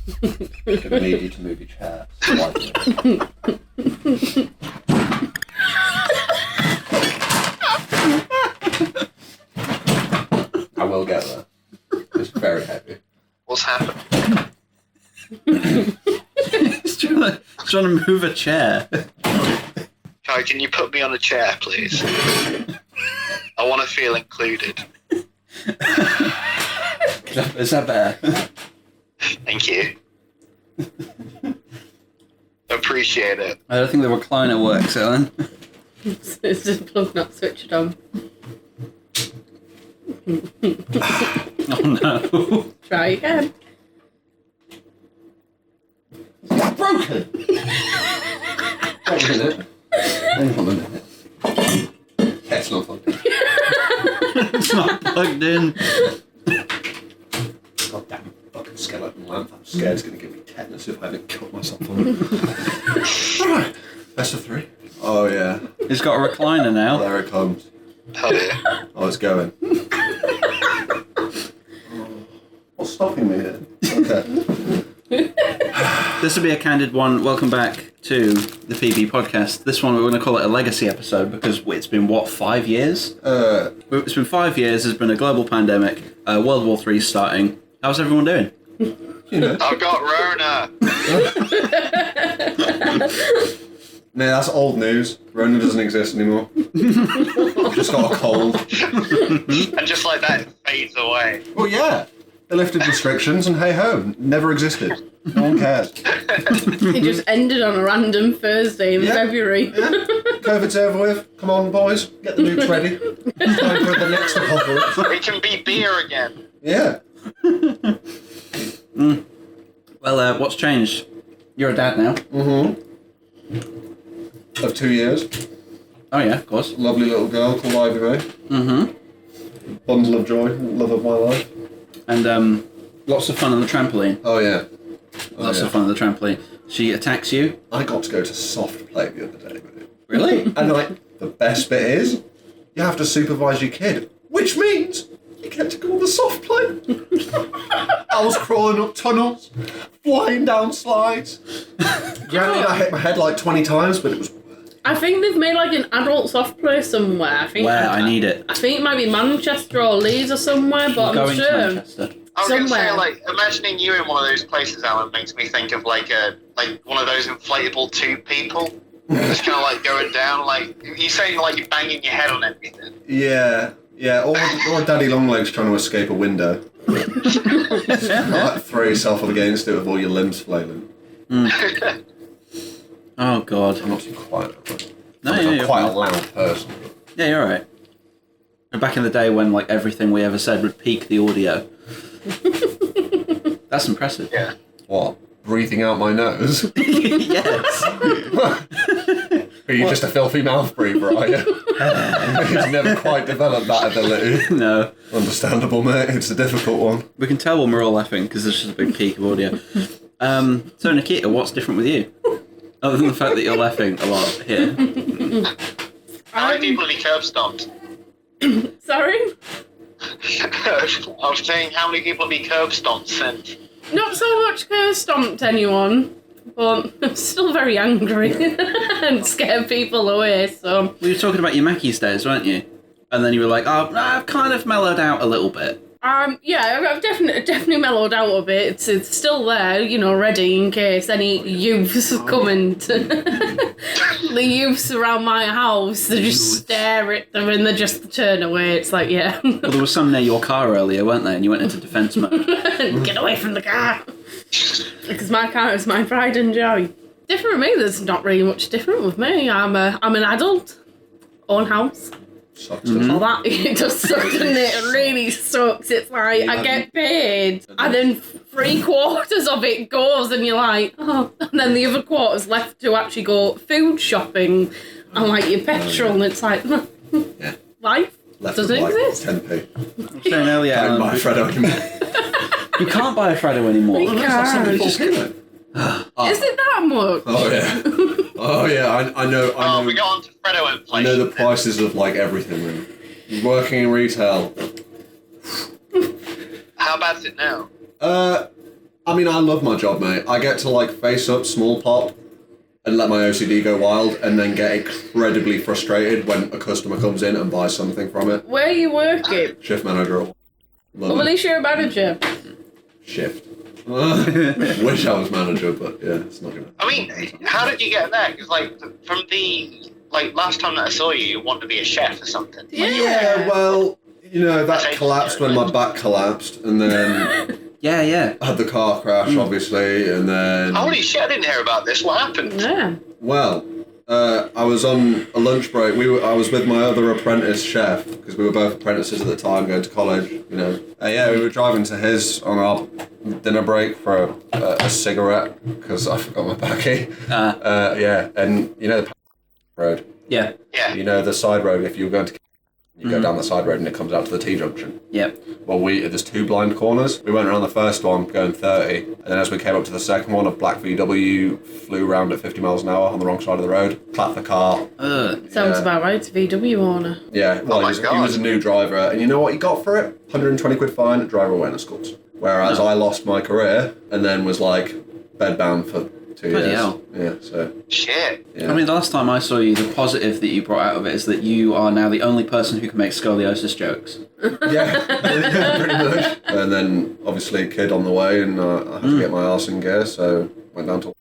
I'm going to need you to move your chair slightly. I will get there. It's very heavy. What's happened? He's trying to move a chair. Kai, can you put me on a chair, please? I want to feel included. Is that better? Thank you. Appreciate it. I don't think the recliner works, Ellen. It's just plug not switched on. Oh no. Try again. It's broken! Wait a minute. Hang on a minute. Yeah, it's not plugged in. It's not plugged in. Goddamn fucking skeleton lamp. I'm scared it's going to give me tetanus if I haven't cut myself on it. Alright, best of 3. Oh yeah. It's got a recliner now. There it comes. Hell yeah. Oh, it's going. What's stopping me here? Okay. This will be a candid one. Welcome back to the PB podcast. This one we're going to call it a legacy episode because it's been, 5 years? It's been 5 years, there's been a global pandemic, World War III starting. How's everyone doing? You know. I've got Rona. No, that's old news. Rona doesn't exist anymore. I've just got a cold. And just like that, it fades away. Well, yeah. They lifted restrictions and hey ho, never existed. No one cares. It just ended on a random Thursday in February. Yeah. COVID's over with. Come on, boys. Get the nukes ready. It's time for the next apocalypse. It can be beer again. Yeah. Well, what's changed? You're a dad now. Mm-hmm. Of 2 years. Oh yeah, of course. Lovely little girl called Ivy May. Mm-hmm. Bundle of joy. Love of my life. And lots of fun on the trampoline. Oh, yeah. Lots of fun on the trampoline. She attacks you. I got to go to soft play the other day, mate. Really? And the best bit is, you have to supervise your kid, which means you get to go on the soft play. I was crawling up tunnels, flying down slides. Granted, I hit my head like 20 times, but it was... I think they've made like an adult soft play somewhere. Where? I need it. I think it might be Manchester or Leeds or somewhere, but I'm Going sure. to Manchester. I was going to say, Somewhere. like, imagining you in one of those places, Alan, makes me think of like one of those inflatable tube people. Just kind of like going down, like you say, like you're banging your head on everything. Yeah, or Daddy Longlegs trying to escape a window. Like, throw yourself up against it with all your limbs flailing. Oh god. I'm not too quiet. No, I'm you're quite fine. a loud person. Yeah, you're alright. Back in the day when like everything we ever said would peak the audio. That's impressive. Yeah. What? Breathing out my nose? Yes. Are you just a filthy mouth breather, are you? He's never quite developed that ability. No. Understandable, mate. It's a difficult one. We can tell when we're all laughing because there's just a big peak of audio. So Nikita, what's different with you? Other than the fact that you're laughing a lot here. How many people have you curb stomped? Sorry? I was saying, how many people have you curb stomped since? Not so much curse stomped anyone, but I'm still very angry and scare people away, so... We were talking about your Mackey's days, weren't you? And then you were like, oh, I've kind of mellowed out a little bit. Yeah, I've definitely mellowed out a bit. It's still there, ready in case any youths come and the youths around my house, they just stare at them and they just turn away. It's like, yeah. Well, there was some near your car earlier, weren't there? And you went into defence mode. Get away from the car. Because my car is my pride and joy. Different with me, there's not really much different with me. I'm an adult, own house. Sucks. All that, it does suck, doesn't it? It really sucks. It's like, I get paid, and then 3/4 of it goes, and you're like, oh. And then the other quarter's left to actually go food shopping, and like your petrol, and it's like, Yeah. life Left doesn't with, exist. 10p. I was saying earlier, Don't buy Freddo anymore. you can't buy a Freddo anymore. You can't. Is Is it that much? Oh yeah. Oh yeah. I know. Oh, we got on to Freddo inflation. I know the prices of like everything. Man. Working in retail. How bad is it now? I I mean, I love my job, mate. I get to, like, face up, small pop, and let my OCD go wild, and then get incredibly frustrated when a customer comes in and buys something from it. Where are you working? Shift manager. Love Well, at it. least you're a manager. Shift. Wish I was manager, but yeah, it's not gonna. I mean, how did you get there? Because like from the last time that I saw you, you wanted to be a chef or something. Yeah, well, you know, that collapsed when my back collapsed, and then Yeah. I had the car crash, obviously, and then... Holy shit, I didn't hear about this. What happened? Yeah. Well, I was on a lunch break. I was with my other apprentice chef, because we were both apprentices at the time, going to college, you know. Yeah, we were driving to his on our dinner break for a cigarette, because I forgot my baggie. Yeah, and you know the road? Yeah. Yeah. You know the side road, if you were going to... You go down the side road and it comes out to the T-junction. Yep. Well, there's 2 blind corners. We went around the first one going 30, and then as we came up to the second one, a black VW flew around at 50 miles an hour on the wrong side of the road, clapped the car. Sounds about right. It's a VW owner. Yeah, well, he was a new driver, and you know what he got for it? 120 quid fine at driver awareness course. Whereas I lost my career and then was like bedbound for 2 Bloody years. hell. Yeah, so... Shit. Yeah. I mean, the last time I saw you, the positive that you brought out of it is that you are now the only person who can make scoliosis jokes. Yeah, pretty much. And then, obviously, kid on the way, and I had to get my arse in gear, so went down to...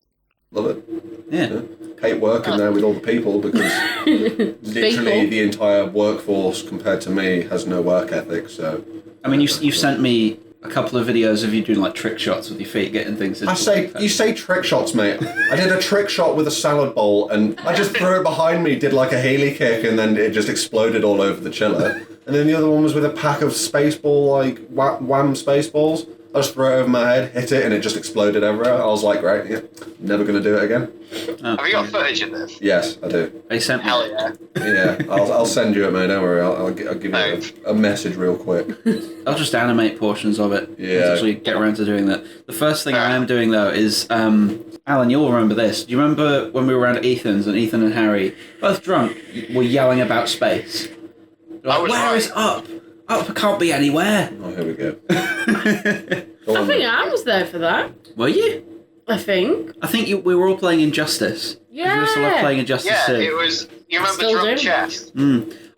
Love it. Yeah. Hate working there with all the people, because literally the entire workforce, compared to me, has no work ethic, so... I mean, you've sent me a couple of videos of you doing like trick shots with your feet, getting things into You say trick shots, mate. I did a trick shot with a salad bowl, and I just threw it behind me, did like a Healy kick, and then it just exploded all over the chiller. And then the other one was with a pack of Spaceball, like wham Spaceballs. I just threw it over my head, hit it, and it just exploded everywhere. I was like, great, yeah, never gonna do it again. Have you got footage of this? Yes, I do. They sent me. Hell yeah. Yeah, I'll send you it, mate. Don't worry. I'll give you a message real quick. I'll just animate portions of it. Yeah. Let's actually get around to doing that. The first thing I am doing though is, Alan, you'll remember this. Do you remember when we were around at Ethan's and Ethan and Harry, both drunk, were yelling about space? Like, where is up? Up can't be anywhere. Oh, here we go. I think I was there for that. Were you? I think. I think we were all playing Injustice. Yeah. We used to love playing Injustice Yeah, 2. it was. You remember Still Drunk do. Chess?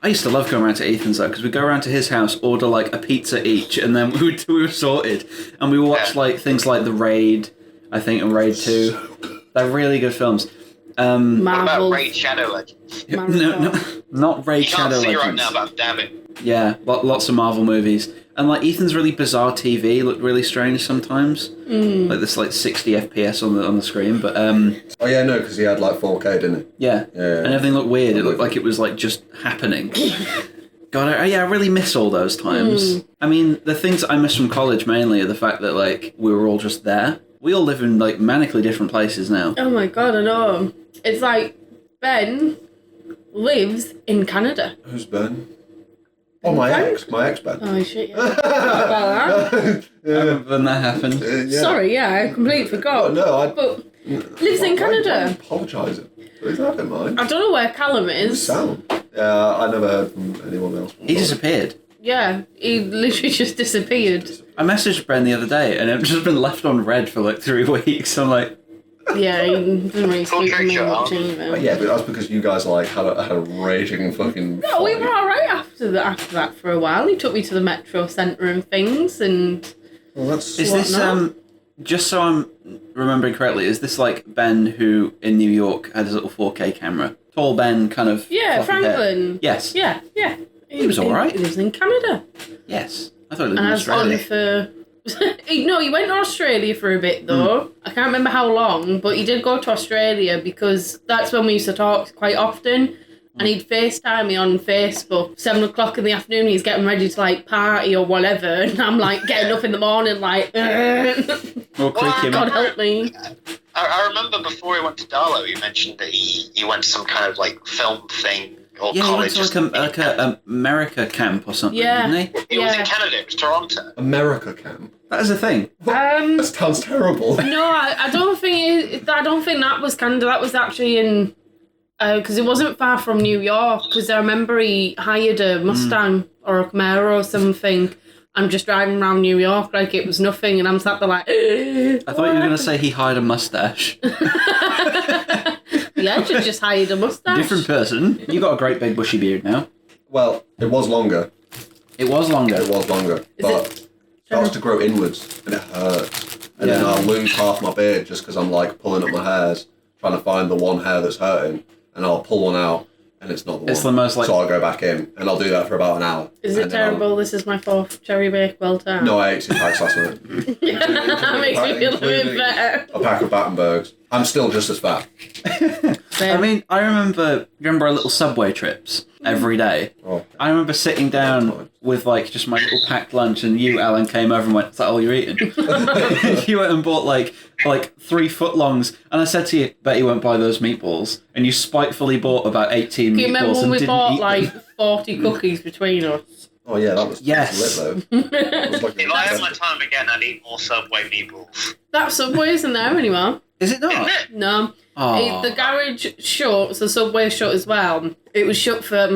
I used to love going around to Ethan's though, because we'd go around to his house, order like a pizza each, and then we were sorted, and we watched like things like The Raid, I think, and Raid 2. They're really good films. What about Marvel. Raid Shadow Legends? No, not Raid You can't Shadow see Legends. right now, but damn it. Yeah, lots of Marvel movies. And like Ethan's really bizarre TV looked really strange sometimes. Like this like 60 FPS on the screen, but Oh yeah, no, because he had like 4K, didn't he? yeah. And everything looked weird. It looked like it was like just happening. God, I really miss all those times. I mean, the things I miss from college mainly are the fact that like we were all just there. We all live in like manically different places now. Oh my god, I know. It's like Ben lives in Canada. Who's Ben? Oh, my ex Ben. Oh shit, yeah. About that. I remember when that happened. Yeah. Sorry, yeah, I completely forgot. Oh, no, But lives in Canada. I'm apologising. I don't mind. I don't know where Callum Who's is. Sam? Yeah, I never heard from anyone else. He disappeared. Yeah, he literally just disappeared. I messaged Ben the other day and I've just been left on red for like 3 weeks. I'm like, Yeah, he doesn't really speak to me Shut up. much either. Yeah, but that's because you guys like had a raging fucking. No, we fight. were alright after that for a while. He took me to the metro centre and things, and Well, that's. is this Whatnot? just so I'm remembering correctly? Is this like Ben who in New York had his little 4K camera? Tall Ben, kind of. yeah, fluffy hair. Franklin. Yes. Yeah. He was alright. He lives in Canada. Yes. I thought it was And in I was on Australia. for... No, he went to Australia for a bit, though. I can't remember how long, but he did go to Australia because that's when we used to talk quite often. And he'd FaceTime me on Facebook, 7 o'clock in the afternoon, he's getting ready to, like, party or whatever. And I'm, like, getting up in the morning, like, Or creaky God man. help me. I remember before he went to Darlow, he mentioned that he went to some kind of like film thing or Yeah, he went college. to like a America camp or something, Yeah. didn't he? It was Yeah. in Canada. It was Toronto. America camp. That is a thing. That sounds terrible. No, I don't think that was Canada. That was actually in because it wasn't far from New York. Because I remember he hired a Mustang or a Camaro or something I'm just driving around New York like it was nothing, and I'm sat there like. I thought you were going to say he hired a mustache. Yeah, she just hired a mustache. Different person. You got a great big bushy beard now. Well, it was longer. It was longer. But it starts to grow inwards, and it hurts. And then I'll lose half my beard just because I'm like pulling up my hairs, trying to find the one hair that's hurting, and I'll pull one out, and it's not the It's one. the most like. So I'll go back in, and I'll do that for about an hour. Is it terrible? This is my 4th cherry bake well done. No, I ate 2 packs last night. That makes me feel a bit better. A pack of Battenbergs. I'm still just as fat. I mean, I remember our little subway trips every day. Oh. I remember sitting down with like just my little packed lunch, and you, Alan, came over and went, "Is that all you're eating?" You went and bought like 3 footlongs, and I said to you, "Bet you won't buy those meatballs," and you spitefully bought about 18 Do you meatballs remember when and we didn't bought eat like them. 40 cookies between us? Oh yeah, that was Yes. lit though. It was like If I have my time again, I'd eat more Subway meatballs. That Subway isn't there anymore. Is it not? Isn't it? No. Oh. The garage shut, so Subway shut as well. It was shut for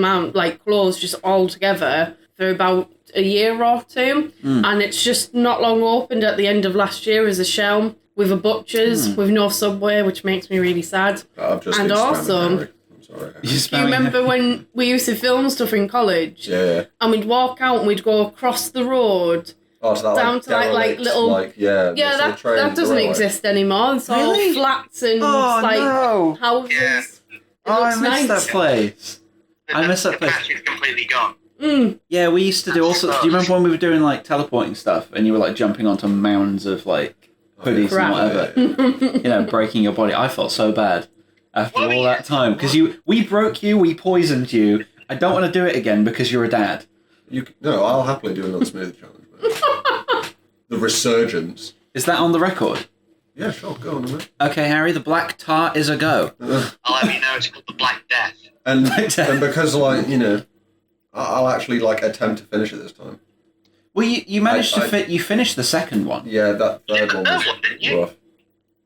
closed just all together for about a year or two. And it's just not long opened at the end of last year as a shell with a butcher's, with no Subway, which makes me really sad. I've just And been spamming also- Harry. I'm sorry. Do you remember when we used to film stuff in college? Yeah. And we'd walk out and we'd go across the road. Oh, so that, Down to, like, derelict, little- yeah, Yeah, sort of that trains doesn't derelict. exist anymore. It's all Really? flats and no. houses. Yeah. It Oh, I looks miss nice. that place. I miss that The place. patch is completely gone. Yeah, we used to do all sorts. Do you remember when we were doing like teleporting stuff, and you were like jumping onto mounds of like hoodies Crap. and whatever, you know, breaking your body? I felt so bad after Well, all that time because we broke you, we poisoned you. I don't want to do it again because you're a dad. No, I'll happily do another smoothie challenge. Man. The resurgence. Is that on the record? Yeah, sure, go on a minute. Okay, Harry, the black tar is a go. I'll have you know it's called the Black Death. And because I'll actually attempt to finish it this time. Well, you managed I- to you finished the second one. Yeah, that third one was Didn't you? rough.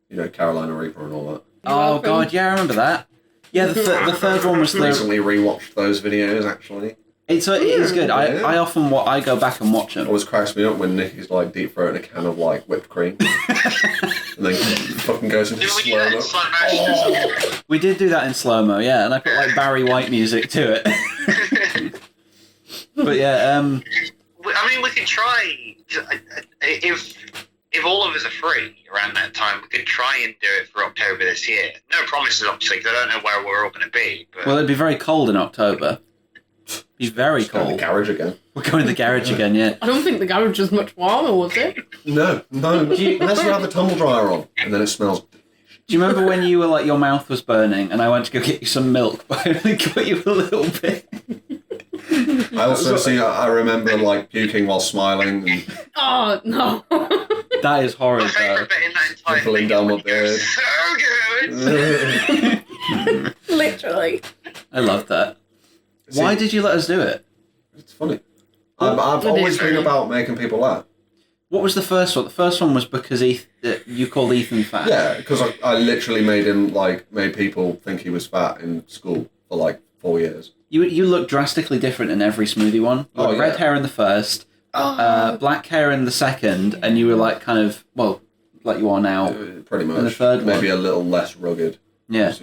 You know, Carolina Reaper and all that. Oh welcome. God, yeah, I remember that. Yeah, the third one was the. Recently rewatched those videos actually. It is good. Yeah. I often I go back and watch It them. always cracks me up when Nikki's deep throating a can of whipped cream, and then fucking goes into Did we do that in slow slow motion? We did do that in slow mo, yeah, and I put Barry White music to it. But yeah, I mean, we could try if all of us are free around that time. We could try and do it for October this year. No promises, obviously, because I don't know where we're all going to be. But well, it'd be very cold in October. Be very Go in cold. the garage again. We're going to the garage again, yeah. I don't think the garage was much warmer, was it? No, unless you have the tumble dryer on, and then it smells. Do you remember when you were your mouth was burning, and I went to go get you some milk, but I only got you a little bit. I also I remember puking while smiling and Oh, no. That is my horrid, though. favourite bit in that entire Dribbling thing down is my when it goes, beard. so good. Literally. I love that. Why did you let us do it? It's funny. I've always been about making people laugh. What was the first one? The first one was because you called Ethan fat. Yeah, because I literally made him made people think he was fat in school for 4 years. You look drastically different in every smoothie one. You had red yeah. hair in the first, black hair in the second, and you were like you are now. Pretty much. And the third maybe one? a little less rugged. Yeah. Just,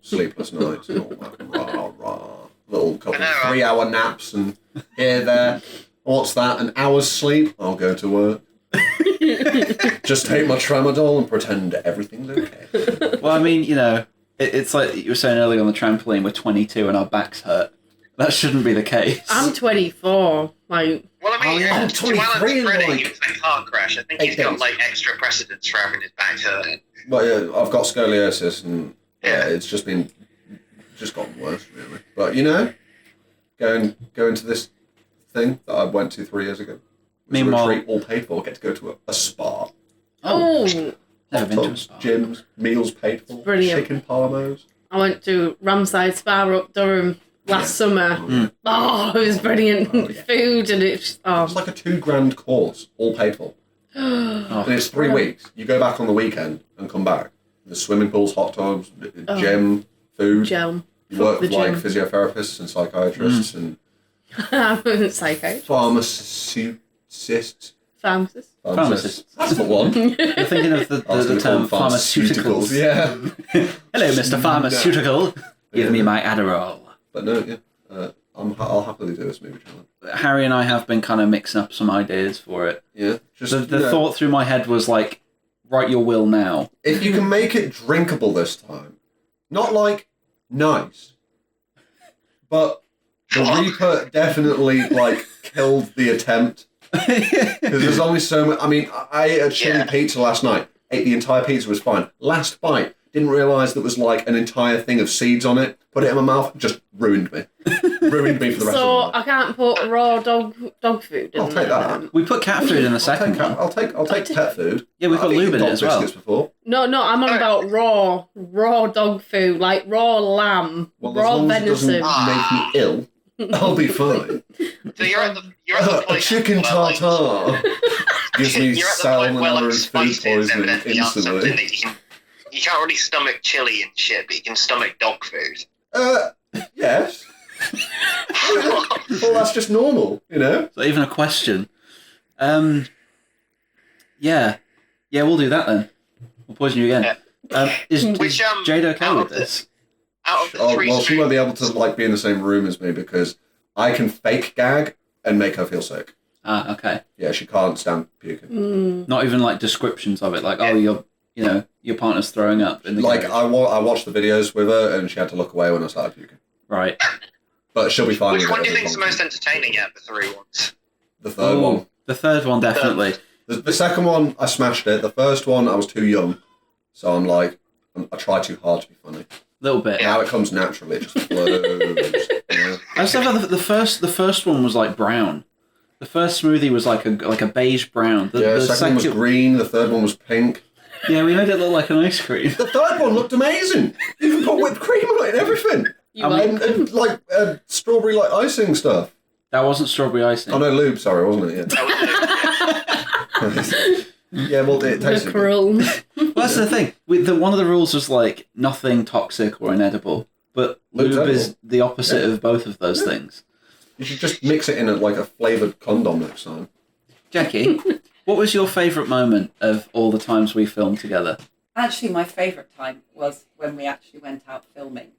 sleepless nights and all that. Rah, rah. Little couple I know, right? 3-hour naps and here, there. What's that? An hour's sleep? I'll go to work. Just take my tramadol and pretend everything's okay. Well, I mean, it's like you were saying earlier on the trampoline, we're 22 and our backs hurt. That shouldn't be the case. I'm 24. Well, I mean, Oh, yeah. to Alan's 23 in, credit, he was in a car crash. I think 8 he's got days. extra precedence for having his back hurting. But yeah, I've got scoliosis and it's just gotten worse really. But going to this thing that I went to 3 years ago. Meanwhile- Retreat all paid for. Get to go to a spa. Oh, Never been to a Tubs, spa. gyms, meals paid for. Brilliant. Chicken parmos. I went to Ramside Spa up Durham last summer. Mm. Oh, it was brilliant. Oh, yeah. Food and it's... It's like a $2,000 course, all paid for. Oh, And it's 3 weeks. You go back on the weekend and come back. The swimming pools, hot tubs, gym, food. Gel. You work the with gym. physiotherapists and psychiatrists and I'm a psycho. pharmaceutists. Pharmacists. Pharmacist. That's the one. You're thinking of the term pharmaceuticals. Yeah. Hello, Mr. Pharmaceutical. Give me my Adderall. But no, yeah. I'll happily do this movie challenge. Harry and I have been kind of mixing up some ideas for it. Yeah. Just The thought through my head was like, write your will now. If you can make it drinkable this time, not like nice, but the Reaper definitely like killed the attempt. Because there's only so much. I mean, I ate a chili pizza last night. Ate the entire pizza, was fine. Last bite, didn't realise there was like an entire thing of seeds on it. Put it in my mouth, just ruined me. Ruined me for the rest of So my life. I can't put raw dog food in I'll take that. We put cat food in the second one. I'll take pet food. Yeah, we put I've lube eaten in it dog as well. biscuits before. No, I'm on about raw dog food, like raw lamb, Well, raw as long as it venison. doesn't make me ill, I'll be fine. So you're at the A point chicken where, like, tartare gives me you're at the point where salmonella like and food spices poisoning evidently are something instantly. that you can't really stomach chili and shit, but you can stomach dog food. Yes. Well, that's just normal, you know? Is that even a question? Yeah, we'll do that then. We'll poison you again. Is Jade okay with this? Out of the three Well, she won't be able to like be in the same room as me because I can fake gag and make her feel sick. Ah, okay. Yeah, she can't stand puking. Not even like descriptions of it, like your partner's throwing up in the Like garage. I watched the videos with her and she had to look away when I started puking. Right. But she'll be fine. Which with one it do you as think's the long most entertaining out of the three ones? The third one. The third one definitely. The second one, I smashed it. The first one, I was too young, so I'm like, I try too hard to be funny. A little bit. Now it comes naturally. It just flows. You know? I just love how the first one was like brown. The first smoothie was like a beige brown. The second one was green. The third one was pink. Yeah, we made it look like an ice cream. The third one looked amazing. You even put whipped cream on it and everything. And like strawberry like icing stuff. That wasn't strawberry icing. Oh no, lube. Sorry, wasn't it? Yeah. Yeah, well, it tasted good. Well, that's the thing. One of the rules was like nothing toxic or inedible, but Lube's lube is edible. the opposite of both of those things. You should just mix it in a flavoured condom next time. Jackie, what was your favourite moment of all the times we filmed together? Actually, my favourite time was when we actually went out filming.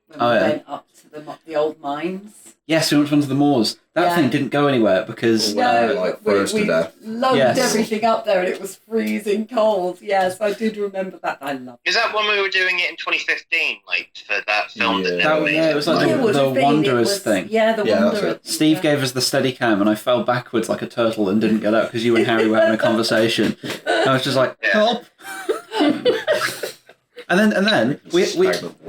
When we Oh, yeah. went up to the old mines. Yes, we went onto the moors. That Yeah. thing didn't go anywhere because Froze to death. Loaded Yes. everything up there and it was freezing cold. Yes, I did remember that. I loved it. Is that when we were doing it in 2015, like for that film that Yeah. never made it was like Yeah, it would the have been, Wanderers thing. Yeah, the Yeah, that's Wanderers. it. Steve gave us the steady cam and I fell backwards like a turtle and didn't get up because you and Harry were having a conversation. I was just like, help! And then we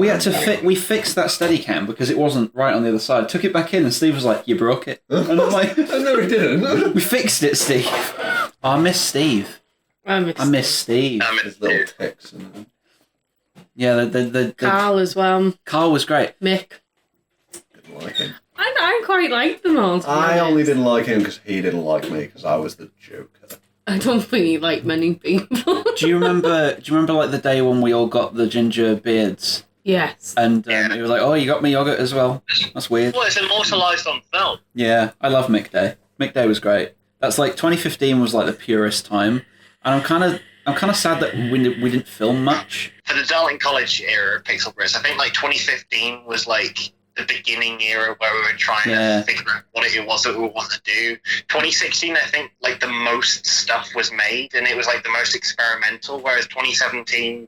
had to we fixed that steady cam because it wasn't right on the other side. Took it back in and Steve was like, you broke it. And I'm like, No, it didn't. we fixed it, Steve. Oh, I miss Steve. I miss Steve. His little ticks. And Yeah, the Carl as well. Carl was great. Mick. didn't like him. I quite like them all. to be I honest. only didn't like him because he didn't like me because I was the Joker. I don't think he like many people. Do you remember like the day when we all got the ginger beards? Yes. And you were like, oh, you got me yogurt as well. That's weird. Well, it's immortalised on film. Yeah, I love Mick Day. Mick Day was great. That's like 2015 was like the purest time, and I'm kind of sad that we didn't film much. For the Darling College era of Pixel Brits, I think like 2015 was like the beginning era where we were trying to figure out what it was that we want to do. 2016, I think like the most stuff was made and it was like the most experimental, whereas 2017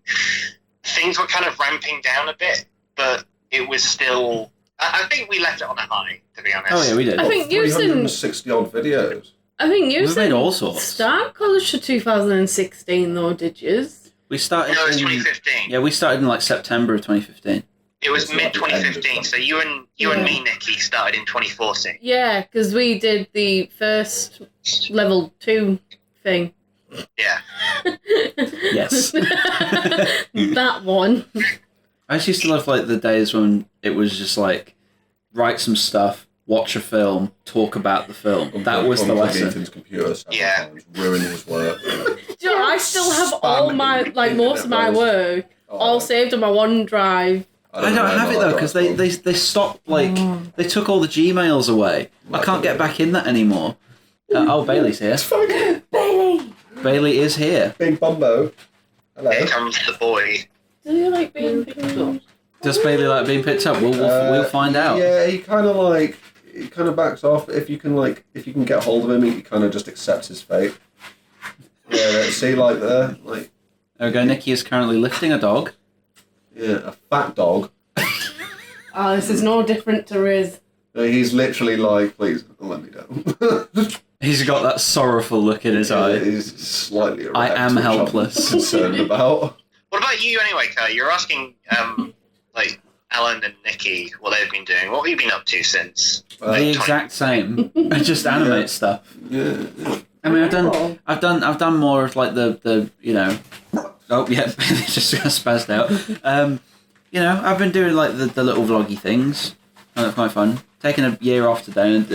things were kind of ramping down a bit, but it was still, I think we left it on a high, to be honest. Oh yeah, we did. I think you 360 odd videos. I think you We made all sorts. start college for 2016 though, did you? We started. No, it was in, 2015. Yeah, we started in like September of 2015. It was It's like mid the end of 2015, so something. you and me, Nikki, started in 2014. Yeah, because we did the first level 2 thing. Yeah. Yes. That one. I just used to love like the days when it was just like write some stuff, watch a film, talk about the film. That was the lesson. Ethan's computer several Yeah. times, ruin his work. Do you know, I still have all my, like most of my work all saved on my OneDrive. I don't have it though because they stopped like they took all the Gmails away. I can't get back in that anymore. Bailey's here. Bailey! Bailey is here. Big Bumbo. Hello. Here comes the boy. Do you like being picked up? Does Bailey like being picked up? We'll find out. Yeah, he kind of backs off. If you can get hold of him, he kind of just accepts his fate. Yeah, see, like there, like. There we go. Nikki is currently lifting a dog. Yeah, a fat dog. Oh, this is no different to Riz. He's literally like, please, don't let me down. He's got that sorrowful look in his eye. He's slightly erect, I am which I'm helpless. concerned about. What about you anyway, Kurt? You're asking, like, Alan and Nikki what they've been doing. What have you been up to since? The exact same. I just animate stuff. Yeah. I mean, I've done more of like the you know. Oh yeah, Bailey just spazzed out. You know, I've been doing like the little vloggy things. And that's quite fun. Taking a year off today, and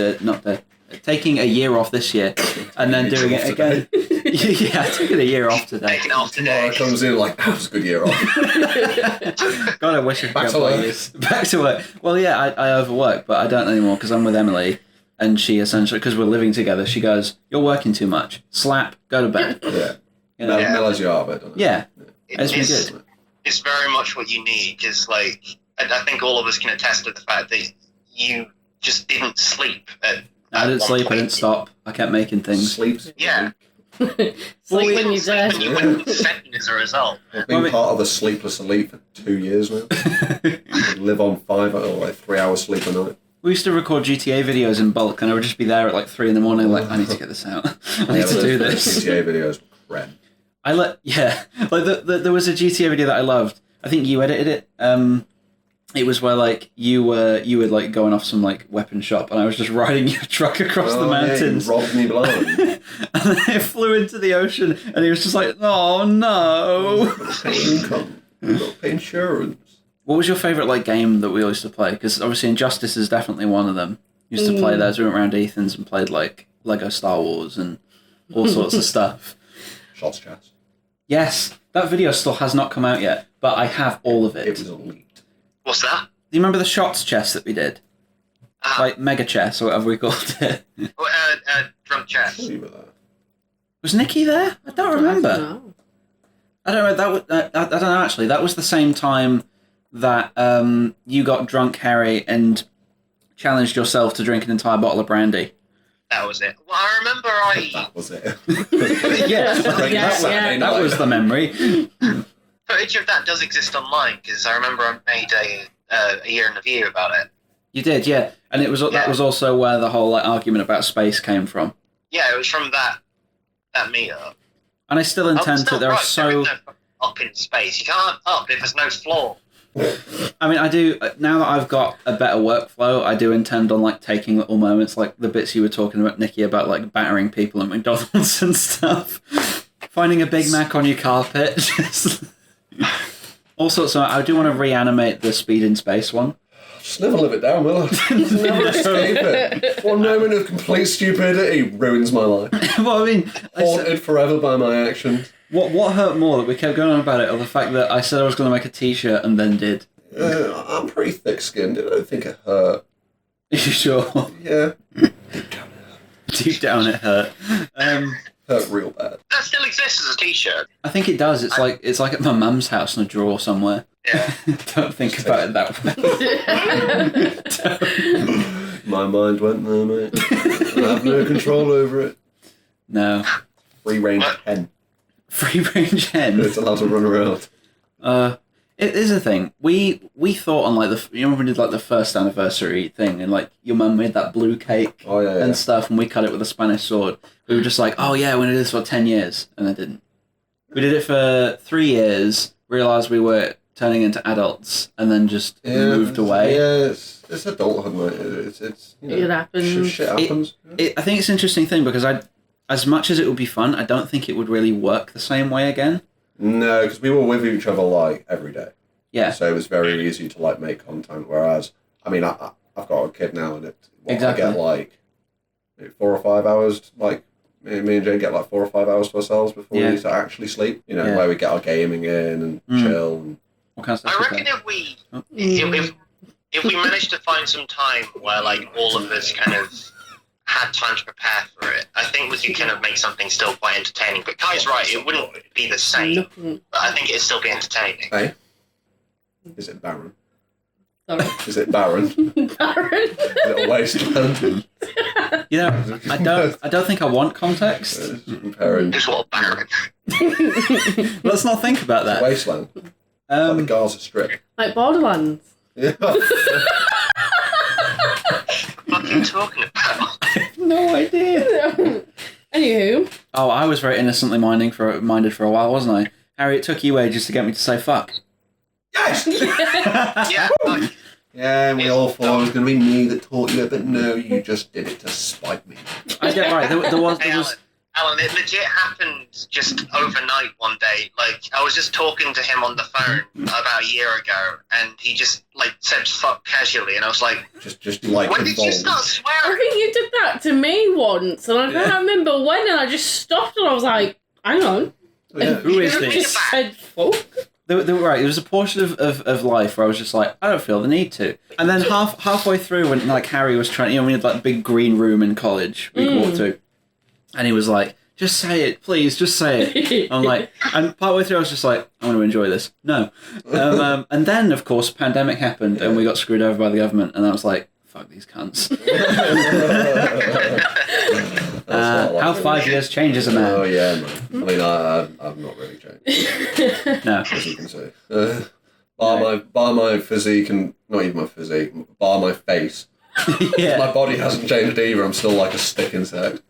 taking a year off this year, and then doing it again. Yeah, taking a year off today. Taking it off today. Tomorrow comes in like, that was a good year off. God, I wish I could Back go to work. years. Back to work. Well, yeah, I overwork, but I don't anymore because I'm with Emily, and she essentially, because we're living together, she goes, "You're working too much. Slap. Go to bed." Yeah. You know? Mellows you out a bit, doesn't it? Yeah. It's been good. It's very much what you need, because, like, I think all of us can attest to the fact that you just didn't sleep I didn't one sleep. I point. didn't stop. I kept making things. Sleeps. Yeah. Sleep when you're dead. When you went insane as a result. I've been part of a sleepless elite for 2 years now. I live on 3 hours sleep a night. We used to record GTA videos in bulk, and I would just be there at like 3 a.m. like, I need to get this out. I need to do this. GTA videos were crap. There was a GTA video that I loved. I think you edited it. It was where like you were like going off some like weapon shop, and I was just riding your truck across the mountains. Yeah, you robbed me blind. And then it flew into the ocean, and he was just like, "Oh no!" Pay income. You've got to pay insurance. What was your favourite like game that we used to play? Because obviously Injustice is definitely one of them. We used to play those. We went around Ethan's and played like Lego Star Wars and all sorts of stuff. Shots chats. Yes, that video still has not come out yet, but I have all of it. It was elite. What's that? Do you remember the shots chess that we did? Like Mega Chess or whatever we called it. Drunk chess. Tell you about that. Was Nikki there? I don't remember. I don't know. I don't know actually. That was the same time that you got drunk, Harry, and challenged yourself to drink an entire bottle of brandy. That was it. Well, I remember That was it. That was the memory. footage of that does exist online, because I remember I made a year in review about it. You did, yeah. And that was also where the whole like argument about space came from. Yeah, it was from that meetup. And I still intend to. There are no up in space. You can't up if there's no floor. I mean, I do now that I've got a better workflow. I do intend on like taking little moments, like the bits you were talking about, Nikki, about like battering people at McDonald's and stuff. Finding a Big Mac on your carpet, just all sorts of. I do want to reanimate the Speed in Space one. Just never live it down, will I? Never escape it. One moment of complete stupidity ruins my life. Well, I mean, Haunted forever by my actions. What hurt more that we kept going on about it, or the fact that I said I was going to make a T-shirt and then did? I'm pretty thick-skinned. I don't think it hurt. Are you sure? Yeah. Deep down it hurt. Hurt real bad. That still exists as a T-shirt. I think it does. It's like at my mum's house in a drawer somewhere. Yeah. Don't think about it that way. My mind went there, mate. I have no control over it. No. Free-range hen. Free-range hen. It's allowed to run around. It is a thing. We thought on like you remember we did like the first anniversary thing, and like your mum made that blue cake and stuff, and we cut it with a Spanish sword. We were just like, oh yeah, we're gonna do this for 10 years, and I didn't. We did it for 3 years. Realised we were turning into adults, and then just moved away. Yeah, it's adulthood, mate. It's you know, it happens. Shit happens. I think it's an interesting thing because as much as it would be fun, I don't think it would really work the same way again. No, because we were with each other like every day. Yeah. So it was very easy to like make content. Whereas, I mean, I've got a kid now, and I get like maybe 4 or 5 hours. Like me and Jane get like 4 or 5 hours to ourselves before we need to actually sleep. You know, where we get our gaming in and chill. And what kind of stuff? I reckon if we managed to find some time where like all of us kind of had time to prepare for it. I think we could kind of make something still quite entertaining. But Kai's right, it wouldn't be the same. But I think it'd still be entertaining. Hey? Is it barren? Sorry. Is it barren? Barren. Is it a wasteland? You know, I don't think I want context. Comparing Just what barren. Let's not think about that. wasteland. Like the Gaza Strip. Like Borderlands. Yeah. What are you talking about? No idea. Anywho. Oh, I was very innocently minded for a while, wasn't I? Harry, it took you ages to get me to say fuck. Yes! Yeah, like, Yeah, we all thought it was going to be me that taught you it, but no, you just did it to spite me. I get right. There was. Alan, it legit happened just overnight one day. Like, I was just talking to him on the phone about a year ago, and he just, like, said fuck casually, and I was like, Just like when did you start I swearing? think you did that to me once, and I can't remember when, and I just stopped and I was like, hang on. Oh, yeah. Who is You this? just said fuck. There was a portion of life where I was just like, I don't feel the need to. And then halfway through, when like Harry was trying, we had like a big green room in college we could walk to, and he was like, just say it, please, just say it. I'm like, and partway through I was just like, I want to enjoy this. No. And then of course pandemic happened and we got screwed over by the government, and I was like, fuck these cunts. How 5 years changes a man. Oh, yeah, man. I mean, I've not really changed, No. as you can see. Bar my physique, and not even my physique, bar my face. Yeah. My body hasn't changed either. I'm still like a stick insect.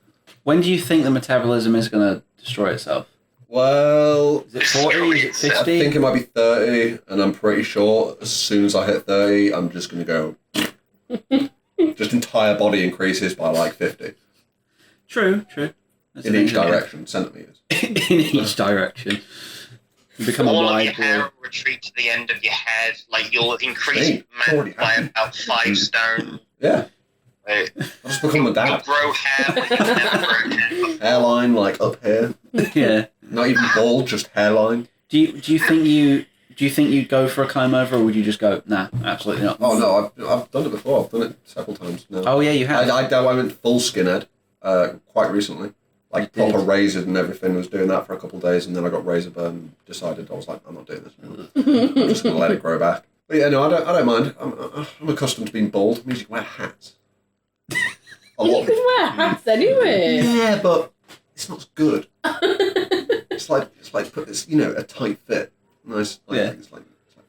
When do you think the metabolism is going to destroy itself? Well, Is it 40? Is it I 50? think it might be 30, and I'm pretty sure as soon as I hit 30, I'm just going to go... just entire body increases by like 50. True. That's In the each thing, yeah. direction, centimetres. In each direction. You become a All of your wide hair boy. will retreat to the end of your head. Like, you'll increase Hey, already by happened. about 5 stone. Yeah, Like, I've just become a you'll dad. grow hair when you've never grown hair. Hairline, like, up here. Yeah. Not even bald, just hairline. Do you think you'd go for a climb over, or would you just go, nah, absolutely not? Oh, no, I've done it before. I've done it several times now. Oh yeah, you have. I went full skinhead quite recently. Like, You did. proper razors and everything. I was doing that for a couple of days, and then I got razor burn and decided, I was like, I'm not doing this anymore. I'm just going to let it grow back. But yeah, no, I don't mind. I'm accustomed to being bald. It means you can wear hats. A You lot. can wear hats anyway. Yeah, but it's not as good. It's like it's a tight fit. Nice. Like, Yeah. It's like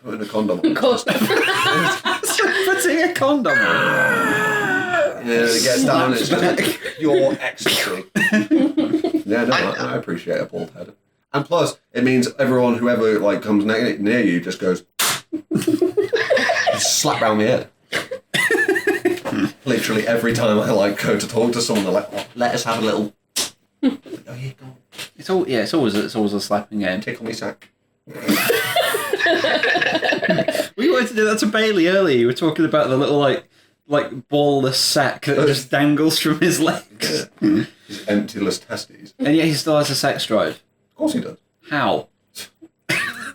putting a condom on. Putting a condom on. Yeah, it gets down. It's just like pure ecstasy. Yeah, no, I appreciate a bald head. And plus, it means everyone, whoever like comes near you, just goes, just slap round the head. Literally every time I like go to talk to someone, they're like, oh, "Let us have a little." Oh yeah, go on. It's always a slapping game. Tickle me sack. We wanted to do that to Bailey earlier. You were talking about the little like ballless sack that just dangles from his legs. Yeah. His emptyless testes. And yet he still has a sex drive. Of course he does. How?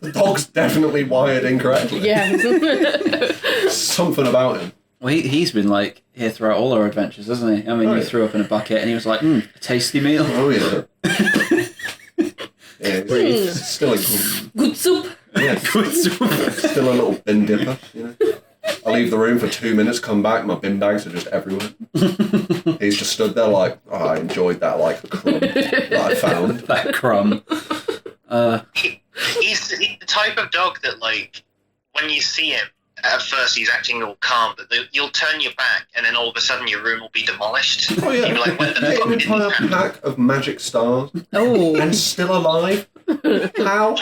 The dog's definitely wired incorrectly. Yeah. Something about him. Well, he's been like here throughout all our adventures, hasn't he? I mean, Oh, he yeah. throw up in a bucket and he was like, a tasty meal. Oh yeah. Yeah, it's still a Good soup. yeah, still a little bin dipper. I leave the room for 2 minutes, come back, my bin bags are just everywhere. He's just stood there like, oh, I enjoyed that like crumb that I found. That crumb. He's the type of dog that, like, when you see him, at first he's acting all calm, but you'll turn your back and then all of a sudden your room will be demolished. Oh yeah, You'll be like, when the an fuck did entire this happen? pack of magic stars Oh. and still alive. How?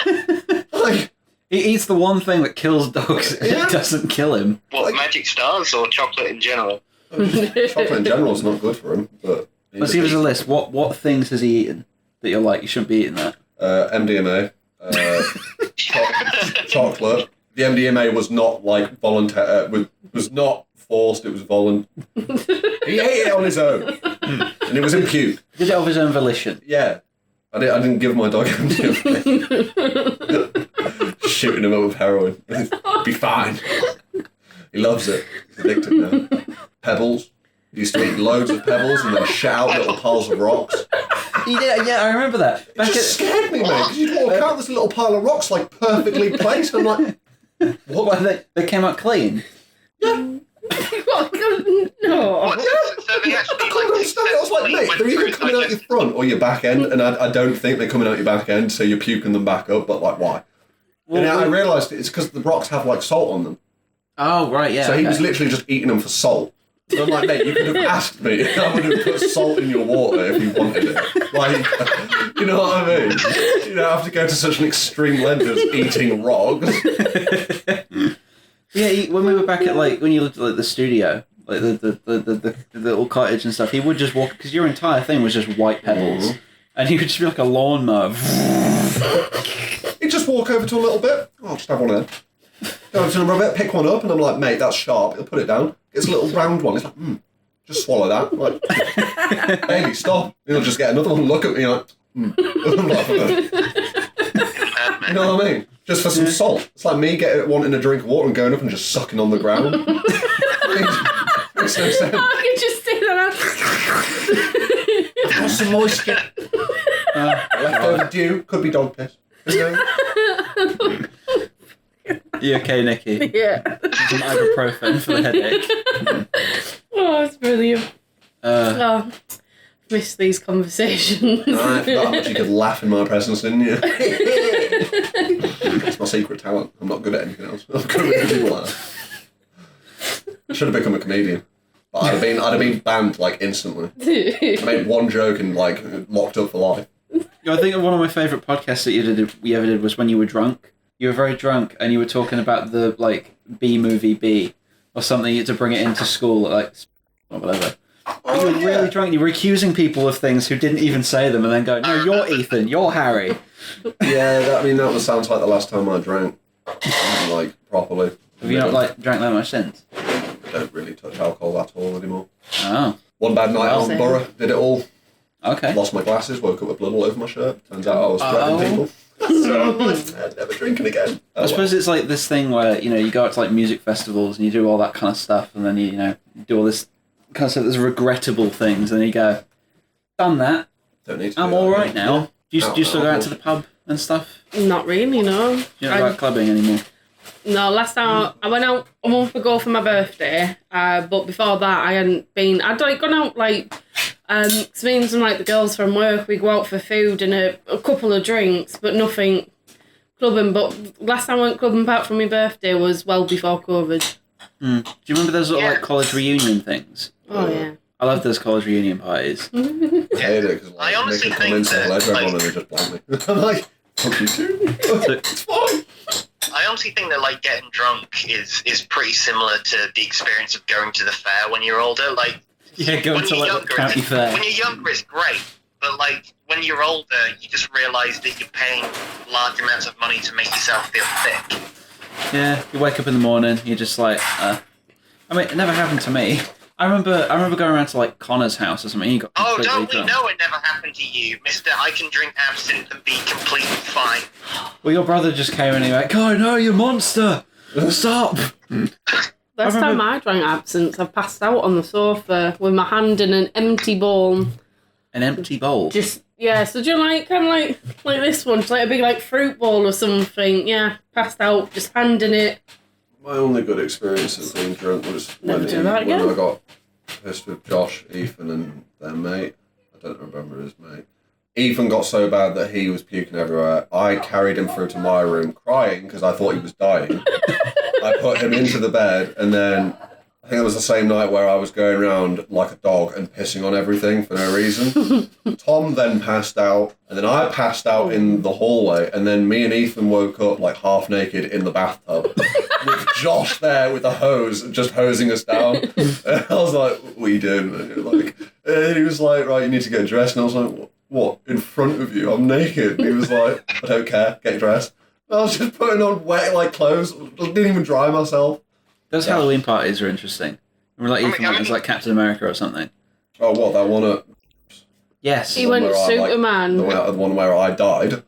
Like, He eats the one thing that kills dogs and Yeah. it doesn't kill him. What, magic stars or chocolate in general? chocolate in general is not good for him. But Let's give us a list. What things has he eaten that you're like, you shouldn't be eating that? MDMA, chocolate. The MDMA was not like voluntary. Was not forced. It was voluntary. He ate it on his own, and it was in puke. Did it of his own volition? Yeah, I didn't give my dog MDMA. Shooting him up with heroin. Be fine. He loves it. He's addicted now. Pebbles. He used to eat loads of pebbles and then shit out little piles of rocks. Yeah, I remember that. It just scared me, mate, because you'd walk out this little pile of rocks, like, perfectly placed, and I'm like, what? They came out clean? Yeah. What? No. What, so they actually, I couldn't understand it. I was like, mate, they're either coming out your front or your back end, and I don't think they're coming out your back end, so you're puking them back up, but, like, why? Well, I realised it's because the rocks have, like, salt on them. Oh, right, yeah. So he was literally just eating them for salt. So I'm like, mate, you could have asked me. I would have put salt in your water if you wanted it. Like, you know what I mean? You don't have to go to such an extreme length as eating rocks. Yeah, when we were back at, like, when you looked at, like, the studio, like, the little cottage and stuff, he would just walk, because your entire thing was just white pebbles, and he would just be like a lawnmower. He'd just walk over to a little bit. Oh, I'll just have one of them. Go over to another bit, pick one up, and I'm like, mate, that's sharp. He'll put it down. It's a little round one. He's like, just swallow that. I'm like, baby, stop. He'll just get another one, look at me like, I'm like, you know what I mean? Just for some salt. It's like me wanting a drink of water and going up and just sucking on the ground. Makes no sense. I can just see that. I've got some moisture. Leftover dew. Could be dog piss. You okay, Nikki? Yeah. Some ibuprofen for the headache. Oh, it's brilliant. Miss these conversations. I forgot how much you could laugh in my presence, didn't you? It's my secret talent. I'm not good at anything else. I'm good at making people laugh. I should have become a comedian. But I'd have been banned, like, instantly. I made one joke and, like, locked up for life. I think one of my favourite podcasts that we ever did was when you were drunk. You were very drunk and you were talking about the, like, B-movie B or something. You had to bring it into school, like, or whatever. You were really drunk. You were accusing people of things who didn't even say them and then going, no, you're Ethan, you're Harry. Yeah, that sounds like the last time I drank. Like, properly. Have you not, like, drank that much since? I don't really touch alcohol at all anymore. Oh. One bad night out in Borough, did it all. Okay. Lost my glasses, woke up with blood all over my shirt. Turns out I was threatening people. So I'm like, never drinking again. I suppose it's like this thing where, you know, you go out to, like, music festivals and you do all that kind of stuff and then you know, do all this kind of stuff that's regrettable things and then you go, done that. Don't need to. I'm all right now. Do you still go out to the pub and stuff? Not really, no. You don't go out clubbing anymore? No, last time I went out a month ago for my birthday, but before that I hadn't been. I'd like gone out like, cause me and some like the girls from work, we go out for food and a couple of drinks, but nothing clubbing. But last time I went clubbing apart from my birthday was well before COVID. Do you remember those little like college reunion things? Oh yeah. I love those college reunion parties. I hate it because I honestly making comments think on that, everyone like- and they just blank me. I'm like, fuck you too. It's fine. I honestly think that like getting drunk is pretty similar to the experience of going to the fair when you're older. Like Yeah, going when to you're like younger, county fair. when you're younger, it's great. But like when you're older, you just realise that you're paying large amounts of money to make yourself feel thick. Yeah, you wake up in the morning, you're just like, I mean, it never happened to me. I remember going around to like Connor's house or something. He got Oh, completely don't we drunk. know it never happened to you, Mister? I can drink absinthe and be completely fine. Well, your brother just came in and he went, "Oh no, you monster! Stop!" Last time I drank absinthe, I passed out on the sofa with my hand in an empty bowl. An empty bowl. Just yeah, so do you like kind of like this one, just like a big like fruit bowl or something? Yeah, passed out, just handing it. My only good experience of being drunk was Never when do that I again. got pissed with Josh, Ethan and their mate. I don't remember his mate. Ethan got so bad that he was puking everywhere. I carried him through to my room crying because I thought he was dying. I put him into the bed and then I think it was the same night where I was going around like a dog and pissing on everything for no reason. Tom then passed out, and then I passed out in the hallway, and then me and Ethan woke up like half naked in the bathtub with Josh there with a hose just hosing us down. And I was like, "What are you doing?" And he was like, "Right, you need to get dressed." And I was like, "What? In front of you? I'm naked." And he was like, "I don't care. Get dressed." And I was just putting on wet like clothes. I didn't even dry myself. Those Halloween parties are interesting. Remember, like Ethan went as like Captain America or something. Oh, what, that one at... Yes. He went Superman. The one where I died.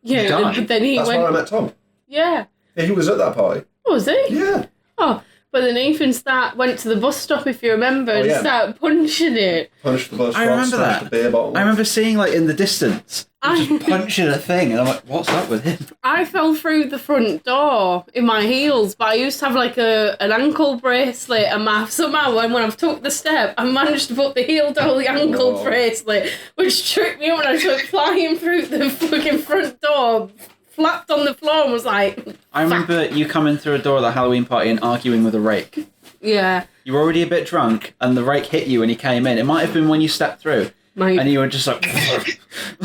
Yeah, died? but then he That's went. where I met Tom. Yeah. Yeah, he was at that party. Oh, was he? Yeah. Oh, But then Ethan went to the bus stop, if you remember, and started punching it. Punched the bus. I remember that. The beer bottle. I remember seeing like in the distance, just punching a thing, and I'm like, what's up with him? I fell through the front door in my heels, but I used to have like an ankle bracelet, and somehow when I've took the step, I managed to put the heel down the ankle bracelet, which tripped me up, and I went flying through the fucking front door. Flapped on the floor and was like... I remember you coming through a door at the Halloween party and arguing with a rake. Yeah. You were already a bit drunk and the rake hit you when he came in. It might have been when you stepped through. And you were just like...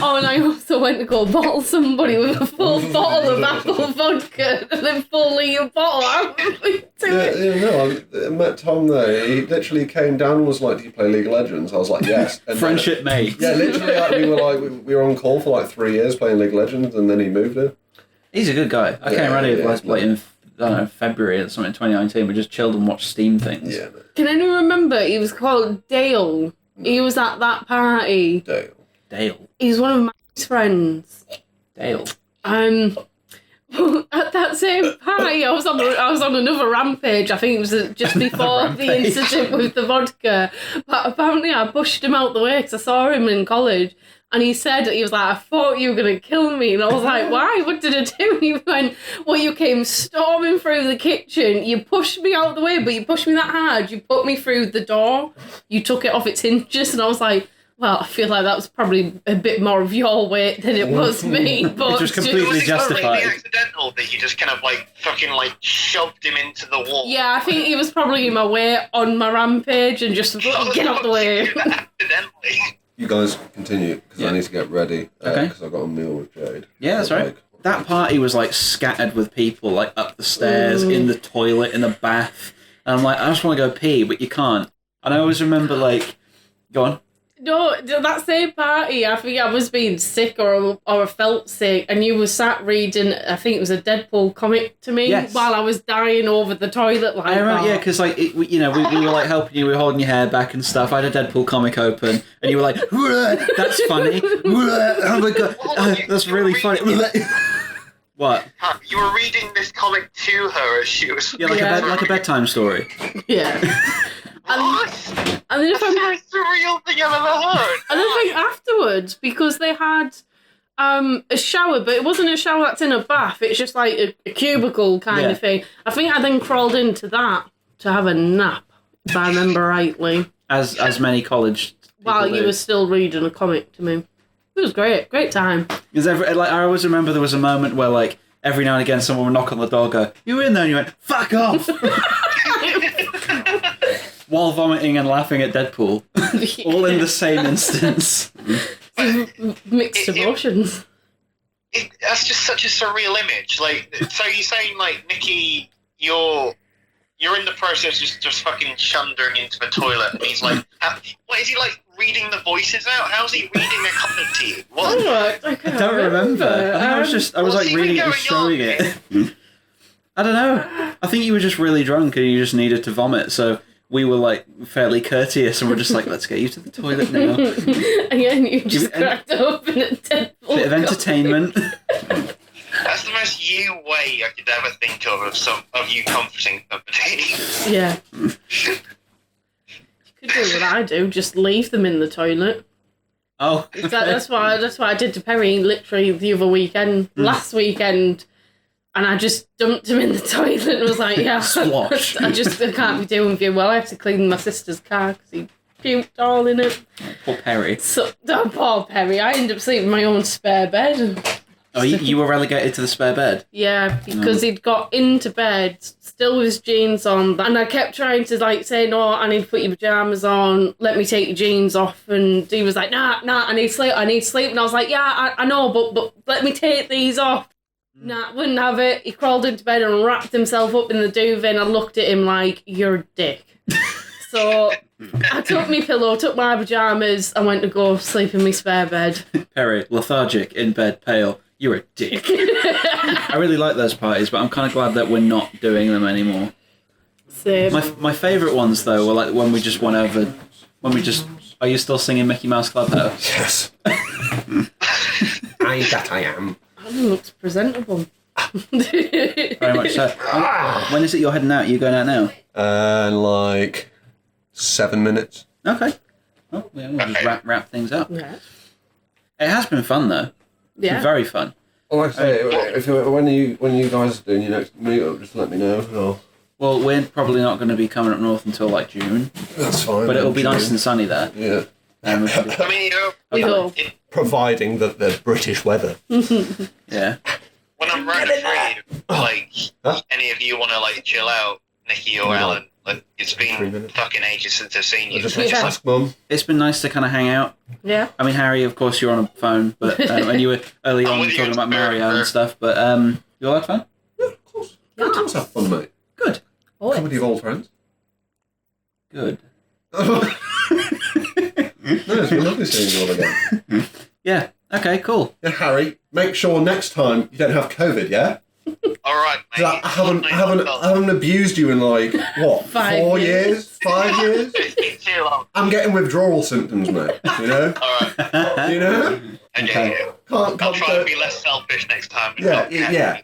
Oh, and I also went to go bottle somebody with a full bottle of apple vodka and then fully a bottle. I met Tom there. He literally came down and was like, "Do you play League of Legends?" I was like, "Yes." And friendship mate. Yeah, literally, we were on call for like 3 years playing League of Legends, and then he moved in. He's a good guy. I came around here like in February or something, 2019. We just chilled and watched Steam things. Yeah. Can anyone remember? He was called Dale. He was at that party. Dale. He's one of my friends. Dale. At that same party, I was on another rampage. I think it was just before the incident with the vodka. But apparently, I pushed him out the way because I saw him in college. And he was like, "I thought you were going to kill me." And I was like, "Why? What did I do?" And he went, "Well, you came storming through the kitchen. You pushed me out the way, but you pushed me that hard. You put me through the door. You took it off its hinges." And I was like, well, I feel like that was probably a bit more of your weight than it was me. But it was completely justified. Really accidental that you just kind of like fucking like shoved him into the wall. Yeah, I think he was probably in my way on my rampage and just get out the way. Accidentally. You guys continue, because I need to get ready, because I've got a meal with Jade. Yeah, that's right. That party was like scattered with people, like up the stairs, in the toilet, in the bath. And I'm like, I just want to go pee, but you can't. And I always remember like, go on. No, that same party, I think I was being sick or I felt sick, and you were sat reading, I think it was a Deadpool comic to me while I was dying over the toilet. Like I remember, yeah, because like we were like helping you, we were holding your hair back and stuff. I had a Deadpool comic open, and you were like, "That's funny." Oh my god, that's really funny. What? You were reading this comic to her as she was... Yeah, like a bedtime story. Yeah. What? And then That's the most surreal thing I've ever heard. And I think afterwards, because they had a shower, but it wasn't a shower that's in a bath, it's just like a cubicle kind of thing. I think I then crawled into that to have a nap, if I remember rightly. As many college while you were still reading a comic to me. It was great. Great time. Because I always remember there was a moment where like every now and again someone would knock on the door, go, "You in there?" And you went, "Fuck off!" While vomiting and laughing at Deadpool. All in the same instance. Mixed emotions. That's just such a surreal image. Like, so you're saying, like, Nikki, you're in the process just fucking shundering into the toilet, and he's like, what is he, like, reading the voices out? How's he reading a comic to you? What? I don't remember. I think I was like reading it and showing it. I don't know. I think you were just really drunk and you just needed to vomit, so we were like fairly courteous and we're just like, let's get you to the toilet now. And you just cracked open a Deadpool. Bit of entertainment. That's the most you way I could ever think of you comforting somebody. Yeah. You could do what I do, just leave them in the toilet. Oh. That's what I did to Perry literally the other weekend, last weekend. And I just dumped him in the toilet and was like, yeah, Splosh. I can't be doing with you. Well, I have to clean my sister's car because he puked all in it. Poor Perry. So, poor Perry. I ended up sleeping in my own spare bed. Oh, you were relegated to the spare bed? Yeah, because he'd got into bed, still with his jeans on. And I kept trying to, like, say, no, I need to put your pyjamas on. Let me take your jeans off. And he was like, nah, I need sleep. And I was like, yeah, I know, but let me take these off. Nah, wouldn't have it. He crawled into bed and wrapped himself up in the duvet, and I looked at him like, you're a dick. So I took my pillow, took my pyjamas, and went to go sleep in my spare bed. Perry, lethargic, in bed, pale. You're a dick. I really like those parties, but I'm kind of glad that we're not doing them anymore. Same. My favourite ones, though, were like when we just went over... Are you still singing Mickey Mouse Clubhouse? Yes. That I am. Looks presentable. Very much so. When is it you're heading out? Are you going out now? Like 7 minutes. Okay. Well, we'll just wrap things up. Yeah. It has been fun, though. It's been very fun. Well, like I say, when you guys are doing your next meet-up, just let me know. Well, we're probably not going to be coming up north until like June. That's fine. But it'll be nice and sunny there. Yeah. I mean, Providing that there's British weather. Yeah. when I'm running free, like, any of you want to like chill out, Nikki or Alan? Like, it's been fucking ages since I've seen you. Just ask Mum. It's been nice to kind of hang out. Yeah. I mean, Harry, of course, you're on a phone, but and you were early on talking about Mario and stuff. But you all had fun? Yeah, of course. Of course, have fun, mate. Good. Come with your old friends. Good. No, it's been lovely seeing you all again. Yeah. Okay. Cool. Yeah, Harry, make sure next time you don't have COVID. Yeah. All right, mate. I haven't abused you in like what 4 years, 5 years. It's been too long. I'm getting withdrawal symptoms, mate. You know. All right. You know. Okay. Can't I'll try to be less selfish next time. Yeah.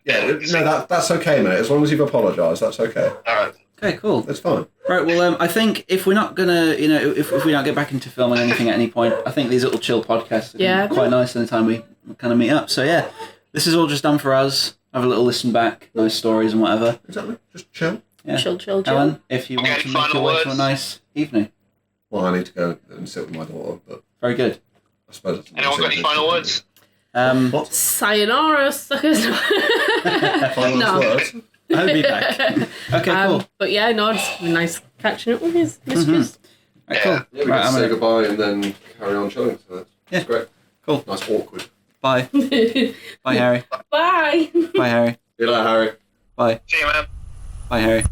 No, that's okay, mate. As long as you've apologised, that's okay. All right. Okay. Cool. That's fine. Right. Well, I think if we're not gonna, if we don't get back into filming anything at any point, I think these little chill podcasts are quite nice anytime we kind of meet up. So yeah, this is all just done for us. Have a little listen back, nice stories and whatever. Exactly. Just chill. Yeah. Chill. Alan, if you want to make your way to a nice evening. Well, I need to go and sit with my daughter, but Very good. I suppose. Anyone got any final words? What? Sayonara, suckers. Final words? I'll be back. Okay, cool. But yeah, no, it's been nice catching up with his mistress. Right, cool. Yeah, we Right, can I'm say gonna... goodbye and then carry on chilling. So that's great. Cool. Nice awkward. Bye. Bye, Harry. Bye. Bye, Harry. See you later, Harry. Bye. See you, man. Bye, Harry.